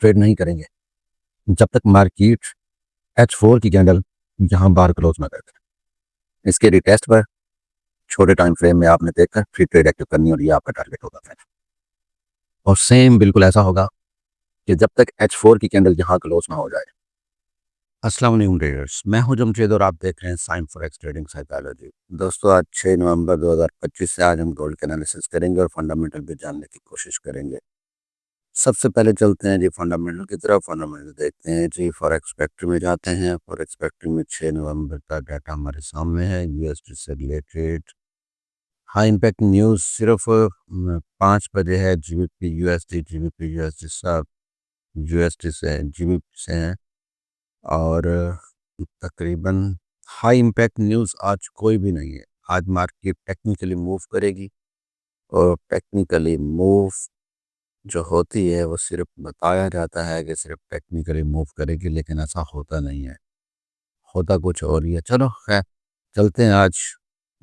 Trade नहीं करेंगे जब तक मार्केट H4 की कैंडल यहाँ बार क्लोज ना कर दे। इसके रिटेस्ट पर छोटे टाइम फ्रेम में आपने देखकर फिर ट्रेड एक्टिव करनी और ये आपका टारगेट होगा फ्रेंड। और सेम बिल्कुल ऐसा होगा कि जब तक H4 की कैंडल यहाँ क्लोज ना हो जाए। अस्सलाम वालेकुम ट्रेडर्स, मैं हूं जमशेद और आप देख रहे हैं साइन फॉरेक्स ट्रेडिंग साइकोलॉजी। दोस्तों, आज 6 नवंबर 2025 से आज हम गोल्ड के एनालिसिस करेंगे और फंडामेंटल भी जानने की कोशिश करेंगे। सबसे पहले चलते हैं जी फंडामेंटल की तरफ। फंडामेंटल देखते हैं जी, फॉरेक्स फैक्ट्री में जाते हैं। फॉरेक्स फैक्ट्री में 6 नवंबर का डाटा हमारे सामने है। यूएसडी से रिलेटेड हाई इम्पैक्ट न्यूज़ सिर्फ 5 बजे है। जीबीपी यूएसडी सब यूएसडी से जीबीपी से हैं और तकरीबन हाई इम्पैक्ट न्यूज़ आज कोई भी नहीं है। आज मार्केट टेक्निकली मूव करेगी और टेक्निकली मूव जो होती है वो सिर्फ बताया जाता है कि सिर्फ टेक्निकली मूव करेगी, लेकिन ऐसा होता नहीं है, होता कुछ और ही है। चलो खैर, चलते हैं आज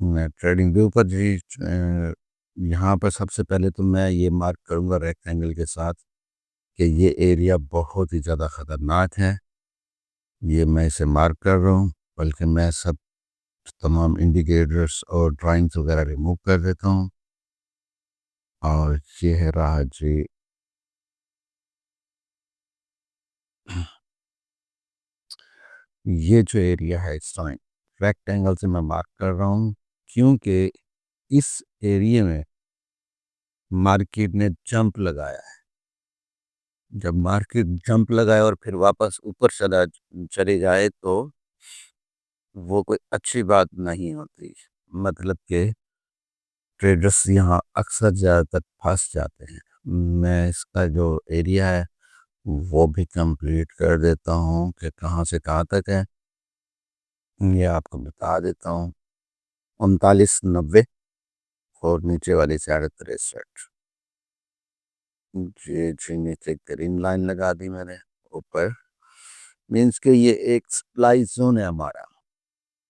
ट्रेडिंग व्यू पर जी। यहाँ पर सबसे पहले तो मैं ये मार्क करूँगा रेक्टेंगल के साथ कि ये एरिया बहुत ही ज़्यादा ख़तरनाक है। ये मैं इसे मार्क कर रहा हूँ, बल्कि मैं सब तमाम इंडिकेटर्स और ड्राइंग्स वगैरह रिमूव कर देता हूँ। और ये है रहा जी ये जो एरिया है इस टाइम रेक्टेंगल से मैं मार्क कर रहा हूँ, क्योंकि इस एरिया में मार्केट ने जंप लगाया है। जब मार्केट जंप लगाए और फिर वापस ऊपर चले जाए तो वो कोई अच्छी बात नहीं होती। मतलब कि ट्रेडर्स यहाँ अक्सर ज़्यादातर फंस जाते हैं। मैं इसका जो एरिया है वो भी कंप्लीट कर देता हूँ कि कहाँ से कहाँ तक है, ये आपको बता देता हूँ। 3990 और नीचे वाली साढ़े 63 जी नीचे ग्रीन लाइन लगा दी मैंने ऊपर। मीन्स के ये एक सप्लाई जोन है हमारा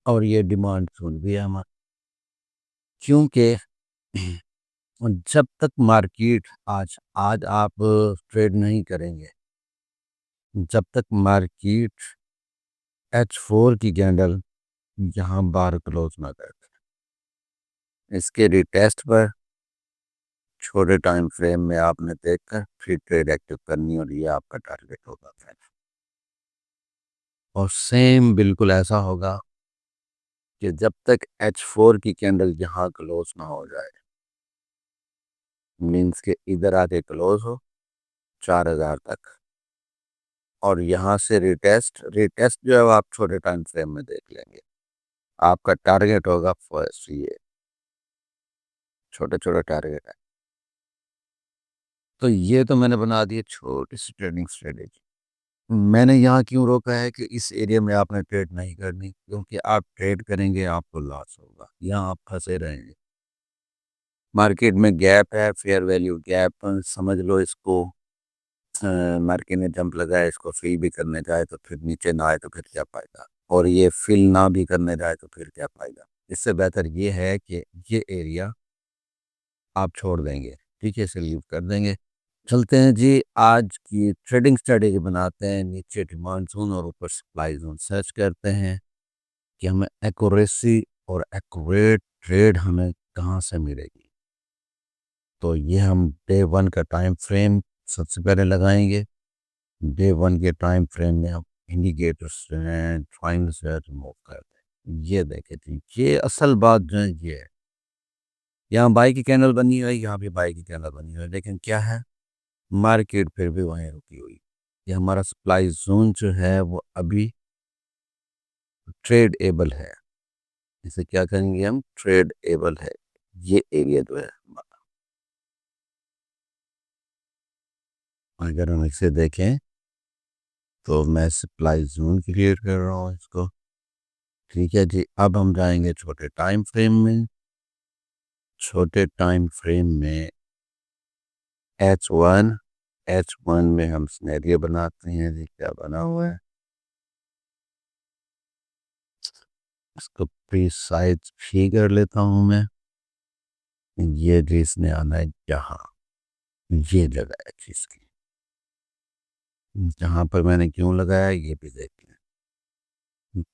और ये डिमांड जोन भी है हमारा, क्योंकि जब तक मार्केट आज आज आप ट्रेड नहीं करेंगे जब तक मार्केट H4 की कैंडल यहाँ बार क्लोज ना कर दे। इसके रिटेस्ट पर छोटे टाइम फ्रेम में आपने देखकर फिर ट्रेड एक्टिव करनी और ये आपका टारगेट होगा फ्रेंड। और सेम बिल्कुल ऐसा होगा कि जब तक H4 की कैंडल यहाँ क्लोज ना हो जाए, मीन्स के इधर आके क्लोज हो 4000 तक और यहाँ से रिटेस्ट रिटेस्ट जो है वो आप छोटे टाइम फ्रेम में देख लेंगे। आपका टारगेट होगा फर्स्ट, ये छोटे छोटे टारगेट है। तो ये तो मैंने बना दिए छोटी सी ट्रेडिंग स्ट्रेटेजी। मैंने यहाँ क्यों रोका है कि इस एरिया में आपने ट्रेड नहीं करनी, क्योंकि आप ट्रेड करेंगे आपको लॉस होगा, यहाँ आप फंसे रहेंगे। मार्केट में गैप है, फेयर वैल्यू गैप समझ लो इसको। मार्केट ने जंप लगाया, इसको फिल भी करने जाए तो फिर नीचे ना आए तो फिर क्या फायदा, और ये फिल ना भी करने जाए तो फिर क्या फायदा। इससे बेहतर ये है कि ये एरिया आप छोड़ देंगे, ठीक है, इसे लीव कर देंगे। चलते हैं जी, आज की ट्रेडिंग स्ट्रेटेजी बनाते हैं। नीचे डिमांड जोन और ऊपर सप्लाई जोन सर्च करते हैं कि हमें एक्यूरेसी और एक्यूरेट ट्रेड हमें कहाँ से मिलेगी। तो ये हम डे 1 का टाइम फ्रेम सबसे पहले लगाएंगे। डे 1 के टाइम फ्रेम में हम इंडिकेटर्स ड्राइंग से रिमूव करते हैं। ये देखें जी, ये असल बात जो है ये है, यहाँ बाई की कैंडल बनी हुई है, यहाँ भी बाई की कैंडल बनी हुई है, लेकिन क्या है, मार्केट फिर भी वहीं रुकी हुई। ये हमारा सप्लाई जोन जो है वो अभी ट्रेड एबल है। इसे क्या करेंगे हम, ट्रेड एबल है ये एरिया जो है हमारा। अगर हम इसे देखें तो मैं सप्लाई जोन क्रिएट कर रहा हूँ इसको, ठीक है जी। अब हम जाएंगे छोटे टाइम फ्रेम में। छोटे टाइम फ्रेम में H1 में हम सिनेरियो बनाते हैं जी। क्या बना हुआ है, इसको प्रीसाइज भी कर लेता हूँ मैं। ये जी इसने आना है यहाँ, ये जगह है जिसकी। जहाँ पर मैंने क्यों लगाया ये भी देख लें।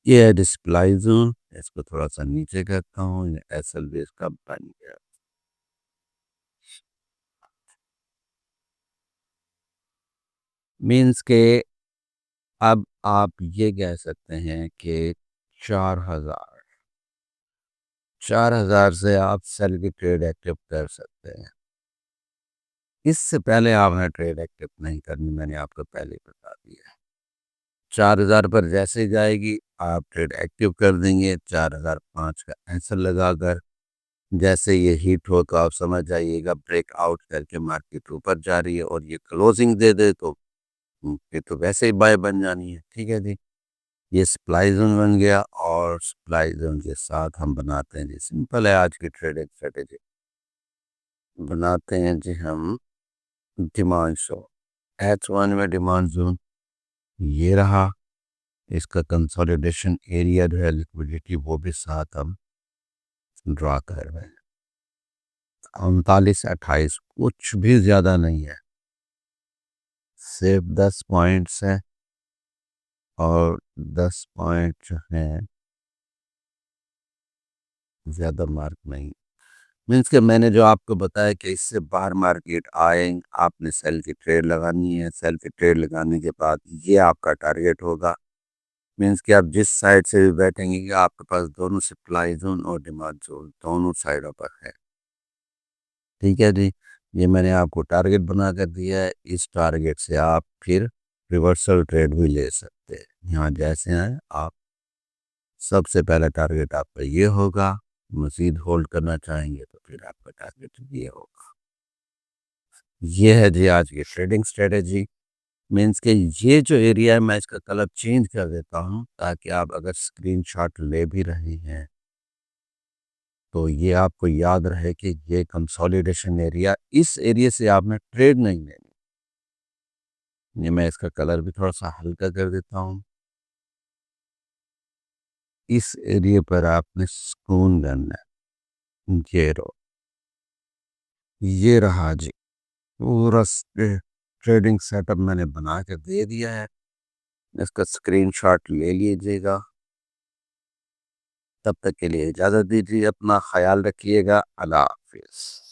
ये है डिस्प्ले जोन, इसको थोड़ा सा नीचे करता हूँ, एसएल भी इसका बन गया। मीन्स के अब आप ये कह सकते हैं कि 4000 4000 से आप सेल की ट्रेड एक्टिव कर सकते हैं। इससे पहले आपने ट्रेड एक्टिव नहीं करनी, मैंने आपको पहले ही बता दिया। 4000 पर जैसे जाएगी आप ट्रेड एक्टिव कर देंगे, 4005 का एंसर लगाकर। जैसे ये हिट हो तो आप समझ जाइएगा ब्रेकआउट करके मार्केट ऊपर जा रही है, और ये क्लोजिंग दे दे तो फिर तो वैसे ही बाय बन जानी है। ठीक है जी, ये सप्लाई जोन बन गया, और सप्लाई जोन के साथ हम बनाते हैं जी, सिंपल है आज की ट्रेडिंग स्ट्रेटेजी। बनाते हैं जी हम डिमांड जोन, H1 में डिमांड जोन ये रहा। इसका कंसोलिडेशन एरिया जो है, लिक्विडिटी, वो भी साथ हम ड्रा कर रहे हैं। 39-28 कुछ भी ज्यादा नहीं है, सिर्फ 10 पॉइंट्स है, और 10 पॉइंट जो है ज्यादा मार्क नहीं। मीन्स के मैंने जो आपको बताया कि इससे बाहर मार्केट आए, आपने सेल की ट्रेड लगानी है। सेल की ट्रेड लगाने के बाद ये आपका टारगेट होगा। मीन्स कि आप जिस साइड से भी बैठेंगे कि आपके पास दोनों सप्लाई जोन और डिमांड जोन दोनों साइडों पर है। ठीक है जी, ये मैंने आपको टारगेट बना कर दिया है। इस टारगेट से आप फिर रिवर्सल ट्रेड भी ले सकते हैं। यहाँ जैसे हैं आप, सबसे पहला टारगेट आपका ये होगा। मजीद होल्ड करना चाहेंगे तो फिर आपका टारगेट ये होगा। ये है जी आज की ट्रेडिंग स्ट्रेटेजी। मीन्स के ये जो एरिया है मैं इसका कलर चेंज कर देता हूँ, ताकि आप अगर स्क्रीनशॉट ले भी रहे हैं तो ये आपको याद रहे कि ये कंसोलिडेशन एरिया, इस एरिया से आपने ट्रेड नहीं लेनी। ये मैं इसका कलर भी थोड़ा सा हल्का कर देता हूँ। इस एरिया पर आपने सुकून करना है। ये रहा जी पूरा ट्रेडिंग सेटअप मैंने बना के दे दिया है। इसका स्क्रीनशॉट ले लीजिएगा। तब तक के लिए इजाज़त दीजिए, अपना ख्याल रखिएगा। अल्लाह हाफिज़।